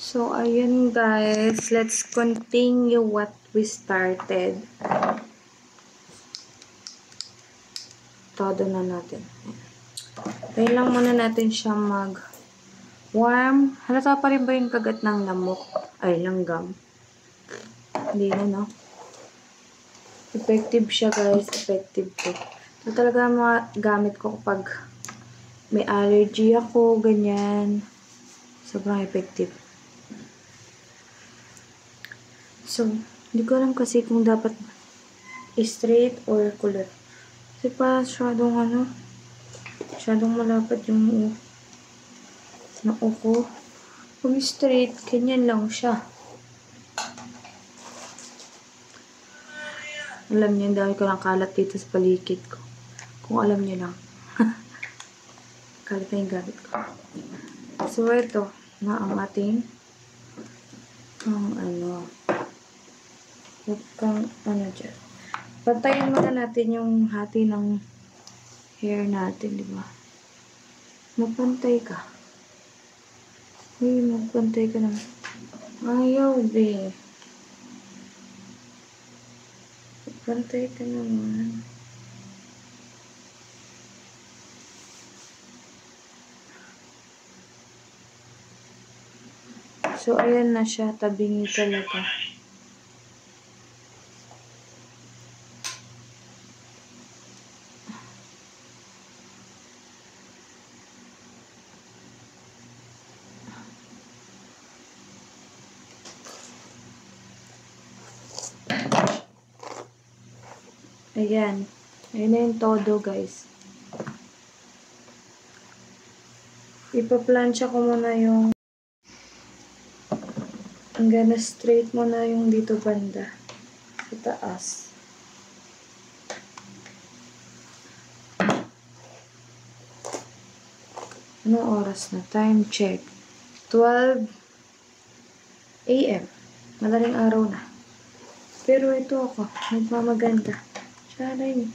So, ayun guys. Let's continue what we started. Todo na natin. Tayo lang muna natin siya mag-warm. Halata pa rin ba yung kagat ng lamok? Ay, langgam. Hindi na, no? Effective siya, guys. Effective po. Ito talaga gamit ko kapag may allergy ako, ganyan. Sobrang effective. So, hindi ko alam kasi kung dapat straight or kulot. Kasi pa, masyadong malapad yung noo ko. Kung straight, ganyan lang siya. Alam niyo, dahil ko lang kalat dito sa paligid ko. Kung alam niyo lang. Kalat na yung gamit ko. So, ito na ang ating dyan. Pantayin muna natin yung hati ng hair natin, di ba? Magpantay ka. Uy, magpantay ka naman. Ayaw, be. Magpantay ka naman. So, ayan na siya. Tabingi talaga. Ayan. Ayan na yung todo, guys. Ipa-plancha ko muna yung hanggang na straight muna yung dito banda. Sa taas. Anong oras na? Time check. 12 AM. Madaling araw na. Pero ito ako. Nagmamaganda. Charay.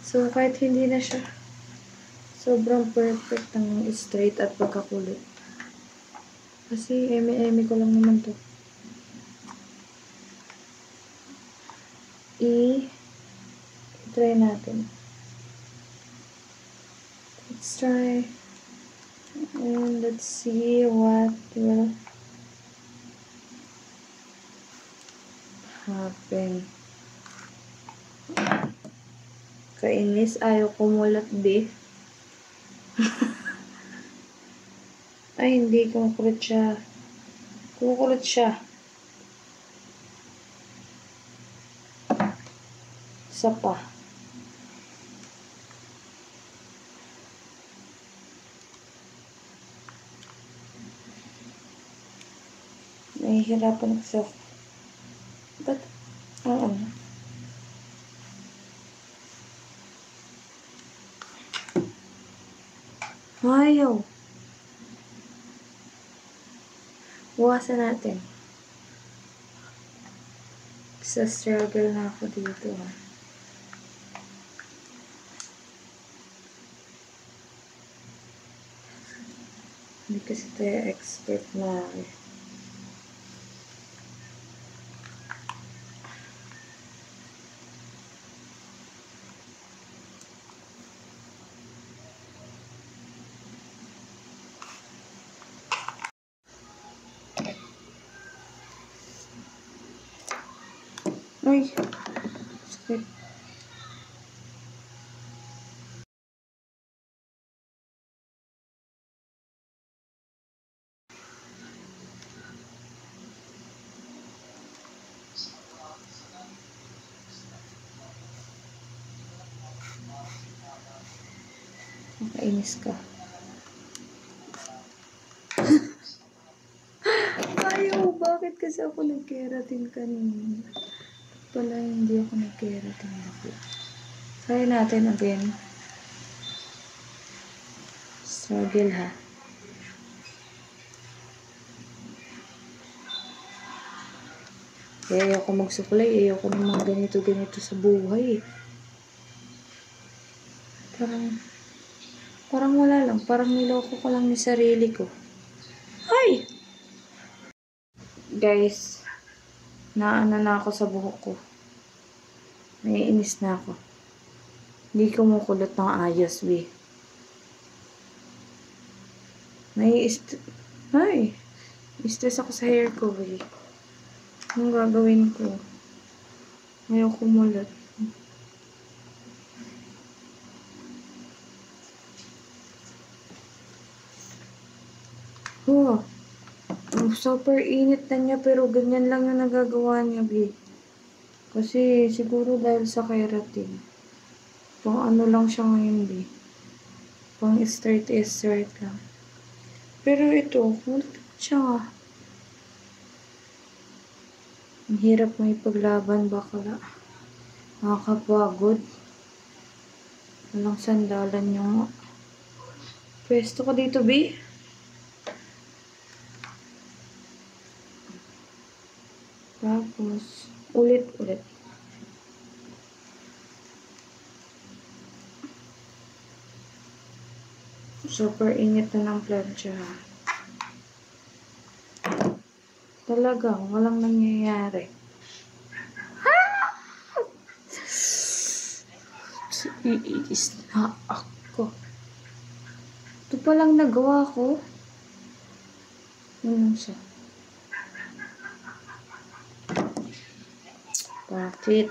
So, kahit hindi na siya sobrang perfect ng straight at pagkakulot. Kasi eme-eme ko lang naman to. I-try natin. Let's try. And let's see what will happen. Kainis, ayaw kumulat, be. Ay, hindi. Kumukulot siya. Kumukulot siya. Isa pa. Nahihirapan kasi ako. Ba't? Oo. Ayaw. Buwasan natin. Sa struggle na ako dito, ha. Hindi kasi tayo expert na, eh. Ay, sakit. Nakainis ka. Ayaw, bakit kasi ako nag-keratin kanina? Pala hindi ako nag-keratin ako. Try natin again. Struggle, ha. Ayaw ko magsuklay. Ayaw ko ng mga ganito-ganito sa buhay, eh. Parang wala lang. Parang niloko ko lang ni sarili ko. Ay! Guys, naano na ako sa buhok ko. Naiinis na ako. Hindi kumukulot ng ayos, be. Stress ako sa hair ko, be. Anong gagawin ko? Ayaw kumulot. Oh, super init na niya pero ganyan lang yung nagagawa niya, be. Kasi siguro dahil sa keratin. Pang ano lang siya ngayon, be. Pang straight lang. Pero ito, kulot siya. Ang hirap may paglaban, bakala. Nakakapagod. Walang sandalan yung pwesto ko dito, be. Tapos, ulit. Super init na ng plancha. Talagang walang nangyayari. Iinis na ako. Ito palang nagawa ko. Ano siya? Bakit?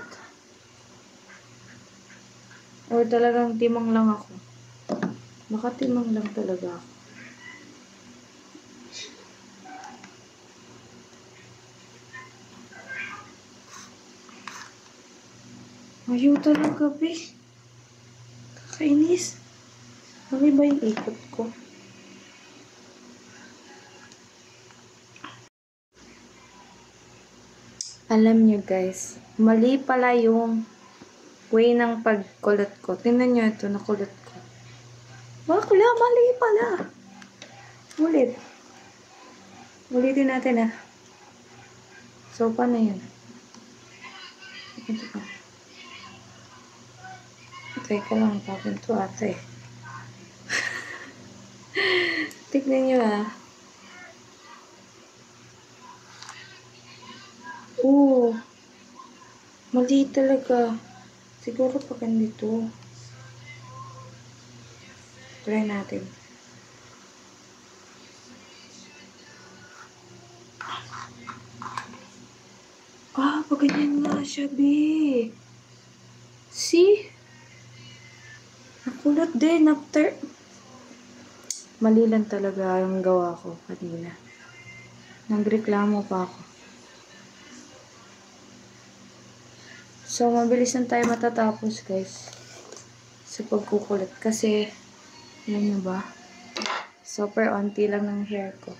Or talagang timang lang ako? Baka timang lang talaga ako. Ayaw talaga, be. Kakainis. Mali ba yung ikot ko? Alam nyo guys, mali pala yung way ng pagkulot ko. Tingnan nyo ito, nakulot ko. Bakla, mali pala. Ulit. Ulitin natin ah. So, paano yun? Ito pa. Teka lang, papinto ate. Tignan nyo ah. Oo. Mali talaga. Siguro pag andito. Try natin. Pag ganyan nga siya, be. See? Nakulot din after. Mali lang talaga yung gawa ko kanina. Nagreklamo pa ako. So, mabilis lang tayo matatapos, guys. Sa pagkukulit. Kasi, alam nyo ba? Super onti lang ng hair ko.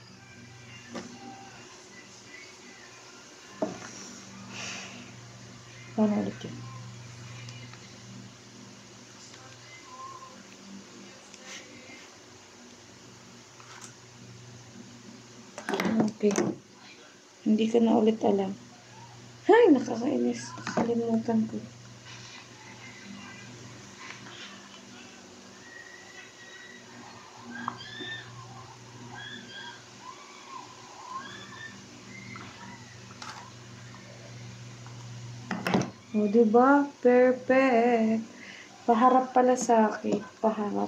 Paano ulit yun? Okay. Hindi ko na ulit alam. Ay, nakakainis. Salimutan ko. O, diba? Perfect. Paharap pala sa akin. Paharap.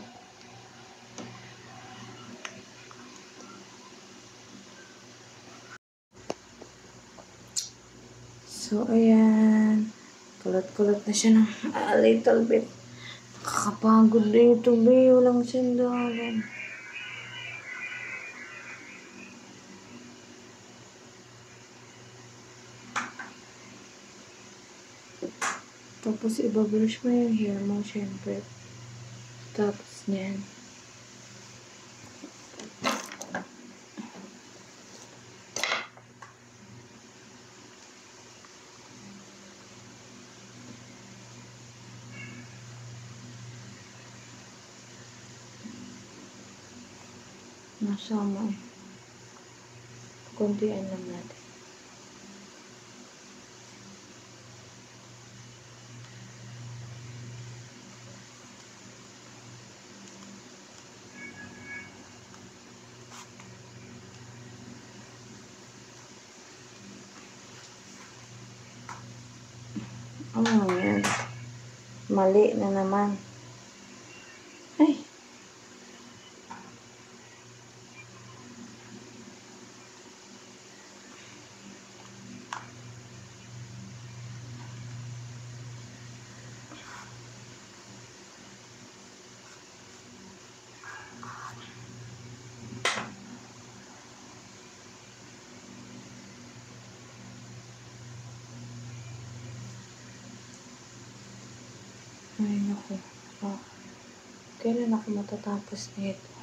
So, ayan. Kulot-kulot na siya ng a little bit. Kakapagod dito, be. Walang sandalan. Tapos, ibabrush mo yung hair mo, syempre. Tapos, niyan. Nasama eh. Kuntian lang natin. Yan. Mali na naman. Ay. Ay, naku. Kailan ako matatapos nito?